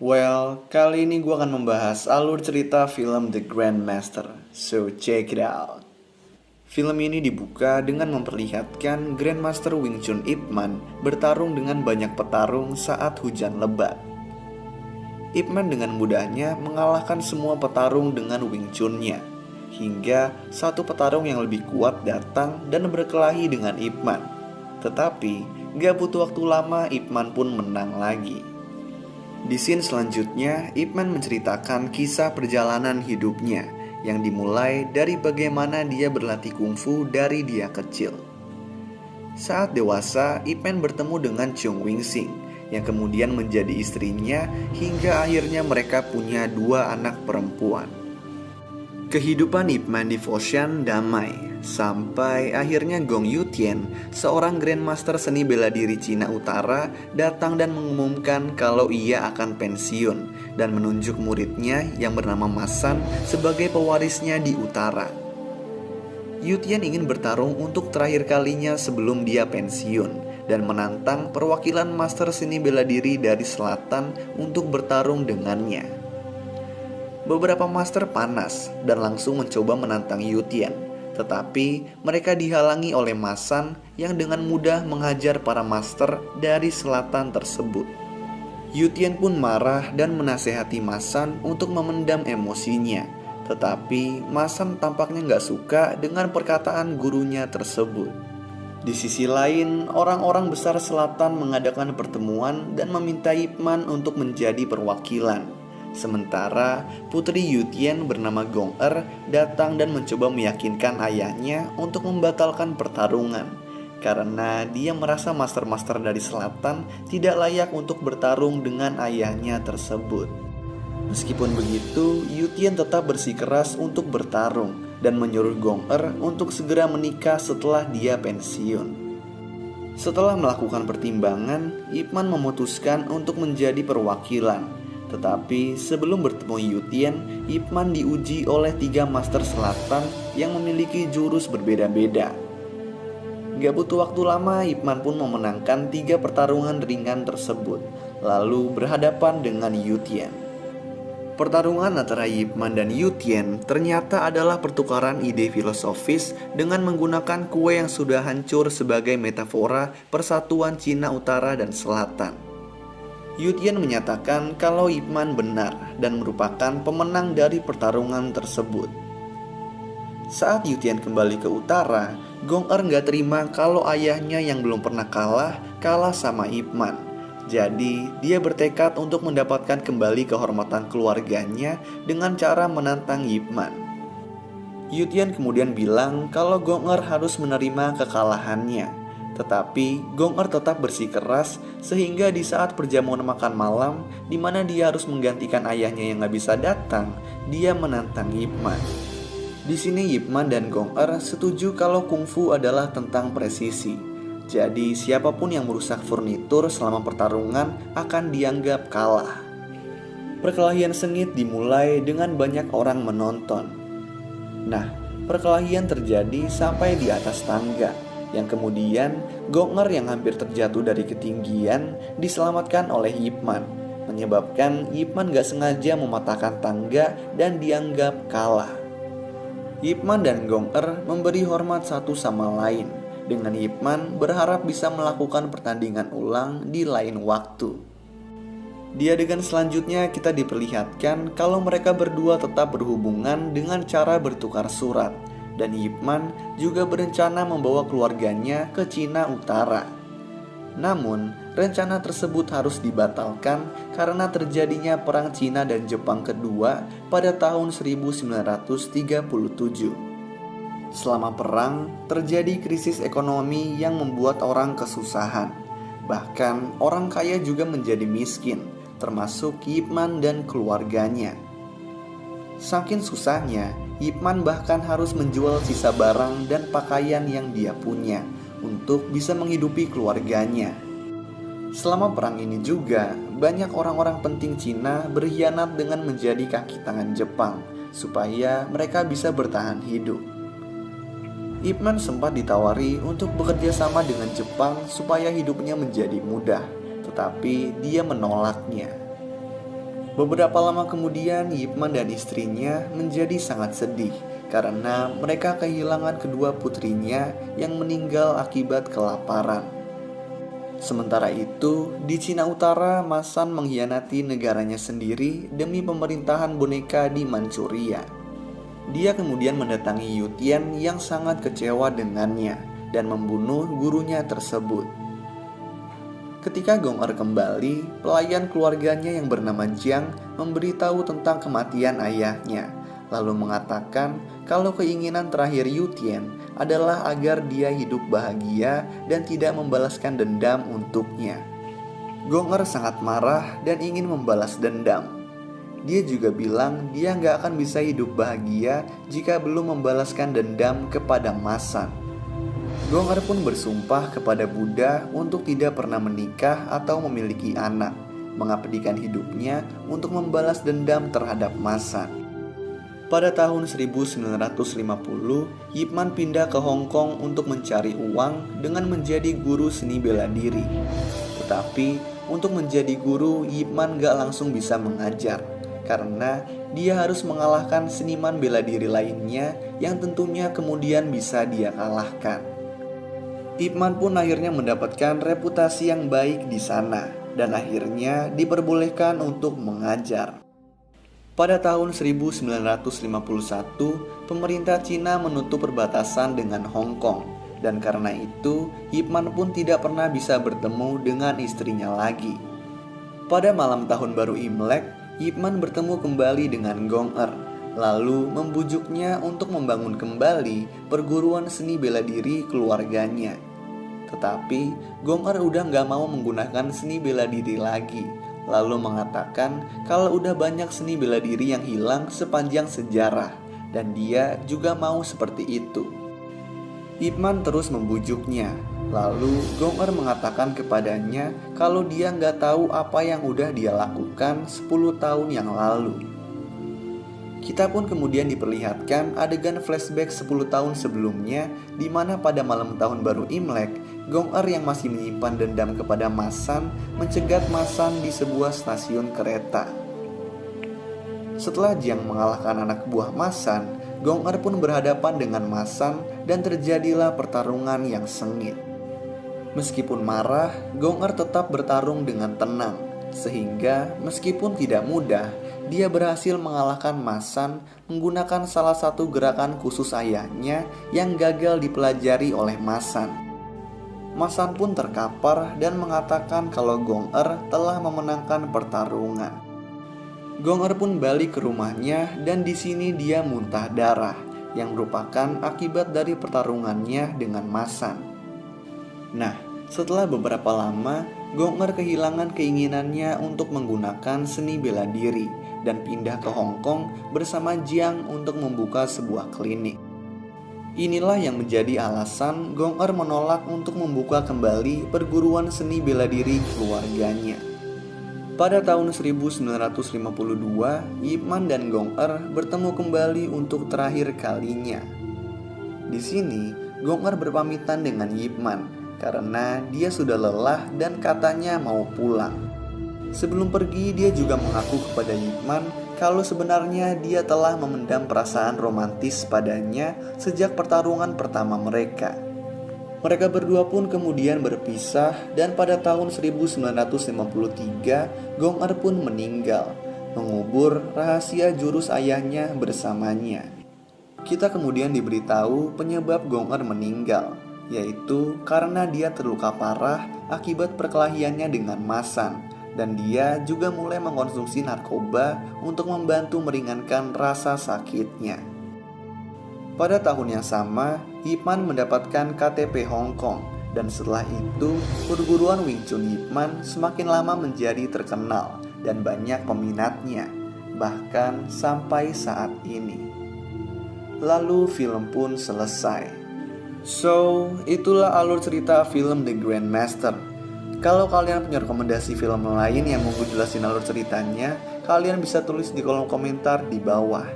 Well, kali ini gue akan membahas alur cerita film The Grandmaster. So, check it out. Film ini dibuka dengan memperlihatkan Grandmaster Wing Chun Ip Man bertarung dengan banyak petarung saat hujan lebat. Ip Man dengan mudahnya mengalahkan semua petarung dengan Wing Chun-nya, hingga satu petarung yang lebih kuat datang dan berkelahi dengan Ip Man. Tetapi, gak butuh waktu lama Ip Man pun menang lagi. Di scene selanjutnya, Ip Man menceritakan kisah perjalanan hidupnya yang dimulai dari bagaimana dia berlatih kungfu dari dia kecil. Saat dewasa, Ip Man bertemu dengan Chung Wing Sing yang kemudian menjadi istrinya hingga akhirnya mereka punya 2 anak perempuan. Kehidupan Ip Man di Foshan damai sampai akhirnya Gong Yutian, seorang Grandmaster seni bela diri Cina Utara, datang dan mengumumkan kalau ia akan pensiun dan menunjuk muridnya yang bernama Masan sebagai pewarisnya di utara. Yutian ingin bertarung untuk terakhir kalinya sebelum dia pensiun dan menantang perwakilan master seni bela diri dari selatan untuk bertarung dengannya. Beberapa master panas dan langsung mencoba menantang Yutian, tetapi mereka dihalangi oleh Masan yang dengan mudah menghajar para master dari selatan tersebut. Yutian pun marah dan menasehati Masan untuk memendam emosinya, tetapi Masan tampaknya gak suka dengan perkataan gurunya tersebut. Di sisi lain, orang-orang besar selatan mengadakan pertemuan dan meminta Ip Man untuk menjadi perwakilan. Sementara putri Yutian bernama Gong datang dan mencoba meyakinkan ayahnya untuk membatalkan pertarungan karena dia merasa master-master dari selatan tidak layak untuk bertarung dengan ayahnya tersebut. Meskipun begitu, Yutian tetap bersikeras untuk bertarung dan menyuruh Gong untuk segera menikah setelah dia pensiun. Setelah melakukan pertimbangan, Ip Man memutuskan untuk menjadi perwakilan. Tetapi sebelum bertemu Yutian, Ip Man diuji oleh 3 master selatan yang memiliki jurus berbeda-beda. Gak butuh waktu lama, Ip Man pun memenangkan 3 pertarungan ringan tersebut, lalu berhadapan dengan Yutian. Pertarungan antara Ip Man dan Yutian ternyata adalah pertukaran ide filosofis dengan menggunakan kue yang sudah hancur sebagai metafora persatuan Cina Utara dan Selatan. Yutian menyatakan kalau Ip Man benar dan merupakan pemenang dari pertarungan tersebut. Saat Yutian kembali ke utara, Gong gak terima kalau ayahnya yang belum pernah kalah sama Ip Man. Jadi dia bertekad untuk mendapatkan kembali kehormatan keluarganya dengan cara menantang Ip Man. Yutian kemudian bilang kalau Gong harus menerima kekalahannya. Tetapi Gong tetap bersikeras sehingga di saat perjamuan makan malam di mana dia harus menggantikan ayahnya yang gak bisa datang, dia menantang Ip Man. Di sini Ip Man dan Gong setuju kalau kungfu adalah tentang presisi. Jadi siapapun yang merusak furnitur selama pertarungan akan dianggap kalah. Perkelahian sengit dimulai dengan banyak orang menonton. Nah, perkelahian terjadi sampai di atas tangga, yang kemudian Gong yang hampir terjatuh dari ketinggian diselamatkan oleh Ip Man, menyebabkan Ip Man gak sengaja mematahkan tangga dan dianggap kalah. Ip Man dan Gong memberi hormat satu sama lain, dengan Ip Man berharap bisa melakukan pertandingan ulang di lain waktu. Di adegan selanjutnya kita diperlihatkan kalau mereka berdua tetap berhubungan dengan cara bertukar surat, dan Ip Man juga berencana membawa keluarganya ke Cina Utara. Namun, rencana tersebut harus dibatalkan karena terjadinya Perang Cina dan Jepang kedua pada tahun 1937. Selama perang, terjadi krisis ekonomi yang membuat orang kesusahan. Bahkan, orang kaya juga menjadi miskin, termasuk Ip Man dan keluarganya. Saking susahnya, Ip Man bahkan harus menjual sisa barang dan pakaian yang dia punya untuk bisa menghidupi keluarganya. Selama perang ini juga, banyak orang-orang penting Cina berkhianat dengan menjadi kaki tangan Jepang supaya mereka bisa bertahan hidup. Ip Man sempat ditawari untuk bekerja sama dengan Jepang supaya hidupnya menjadi mudah, tetapi dia menolaknya. Beberapa lama kemudian, Ip Man dan istrinya menjadi sangat sedih karena mereka kehilangan kedua putrinya yang meninggal akibat kelaparan. Sementara itu, di Cina Utara, Masan mengkhianati negaranya sendiri demi pemerintahan boneka di Manchuria. Dia kemudian mendatangi Yu Tian yang sangat kecewa dengannya dan membunuh gurunya tersebut. Ketika Gong Er kembali, pelayan keluarganya yang bernama Jiang memberitahu tentang kematian ayahnya, lalu mengatakan kalau keinginan terakhir Yu Tian adalah agar dia hidup bahagia dan tidak membalaskan dendam untuknya. Gong Er sangat marah dan ingin membalas dendam. Dia juga bilang dia nggak akan bisa hidup bahagia jika belum membalaskan dendam kepada Masan. Gong Er pun bersumpah kepada Buddha untuk tidak pernah menikah atau memiliki anak, mengabdikan hidupnya untuk membalas dendam terhadap Masan. Pada tahun 1950, Ip Man pindah ke Hong Kong untuk mencari uang dengan menjadi guru seni bela diri. Tetapi untuk menjadi guru, Ip Man gak langsung bisa mengajar, karena dia harus mengalahkan seniman bela diri lainnya yang tentunya kemudian bisa dia kalahkan. Ip Man pun akhirnya mendapatkan reputasi yang baik di sana dan akhirnya diperbolehkan untuk mengajar. Pada tahun 1951, pemerintah Cina menutup perbatasan dengan Hong Kong dan karena itu Ip Man pun tidak pernah bisa bertemu dengan istrinya lagi. Pada malam tahun baru Imlek, Ip Man bertemu kembali dengan Gong Er, lalu membujuknya untuk membangun kembali perguruan seni bela diri keluarganya. Tetapi Gong Er udah gak mau menggunakan seni bela diri lagi, lalu mengatakan kalau udah banyak seni bela diri yang hilang sepanjang sejarah, dan dia juga mau seperti itu. Ip Man terus membujuknya, lalu Gong Er mengatakan kepadanya kalau dia gak tahu apa yang udah dia lakukan 10 tahun yang lalu. Kita pun kemudian diperlihatkan adegan flashback 10 tahun sebelumnya, di mana pada malam tahun baru Imlek, Gong Er yang masih menyimpan dendam kepada Masan mencegat Masan di sebuah stasiun kereta. Setelah Jiang mengalahkan anak buah Masan, Gong Er pun berhadapan dengan Masan dan terjadilah pertarungan yang sengit. Meskipun marah, Gong Er tetap bertarung dengan tenang, sehingga meskipun tidak mudah, dia berhasil mengalahkan Masan menggunakan salah satu gerakan khusus ayahnya yang gagal dipelajari oleh Masan. Masan pun terkapar dan mengatakan kalau Gong Er telah memenangkan pertarungan. Gong Er pun balik ke rumahnya dan di sini dia muntah darah yang merupakan akibat dari pertarungannya dengan Masan. Nah, setelah beberapa lama, Gong Er kehilangan keinginannya untuk menggunakan seni bela diri dan pindah ke Hong Kong bersama Jiang untuk membuka sebuah klinik. Inilah yang menjadi alasan Gong Er menolak untuk membuka kembali perguruan seni bela diri keluarganya. Pada tahun 1952, Ip Man dan Gong Er bertemu kembali untuk terakhir kalinya. Di sini, Gong Er berpamitan dengan Ip Man karena dia sudah lelah dan katanya mau pulang. Sebelum pergi, dia juga mengaku kepada Ip Man kalau sebenarnya dia telah memendam perasaan romantis padanya sejak pertarungan pertama mereka. Mereka berdua pun kemudian berpisah dan pada tahun 1953, Gong Er pun meninggal, mengubur rahasia jurus ayahnya bersamanya. Kita kemudian diberitahu penyebab Gong Er meninggal, yaitu karena dia terluka parah akibat perkelahiannya dengan Masan, dan dia juga mulai mengkonsumsi narkoba untuk membantu meringankan rasa sakitnya. Pada tahun yang sama, Ip Man mendapatkan KTP Hong Kong, dan setelah itu perguruan Wing Chun Ip Man semakin lama menjadi terkenal dan banyak peminatnya, bahkan sampai saat ini. Lalu film pun selesai. So, itulah alur cerita film The Grandmaster. Kalau kalian punya rekomendasi film lain yang mau gue jelasin alur ceritanya, kalian bisa tulis di kolom komentar di bawah.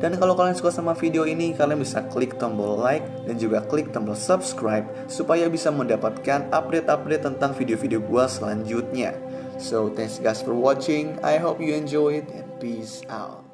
Dan kalau kalian suka sama video ini, kalian bisa klik tombol like dan juga klik tombol subscribe supaya bisa mendapatkan update-update tentang video-video gue selanjutnya. So thanks guys for watching. I hope you enjoy it and peace out.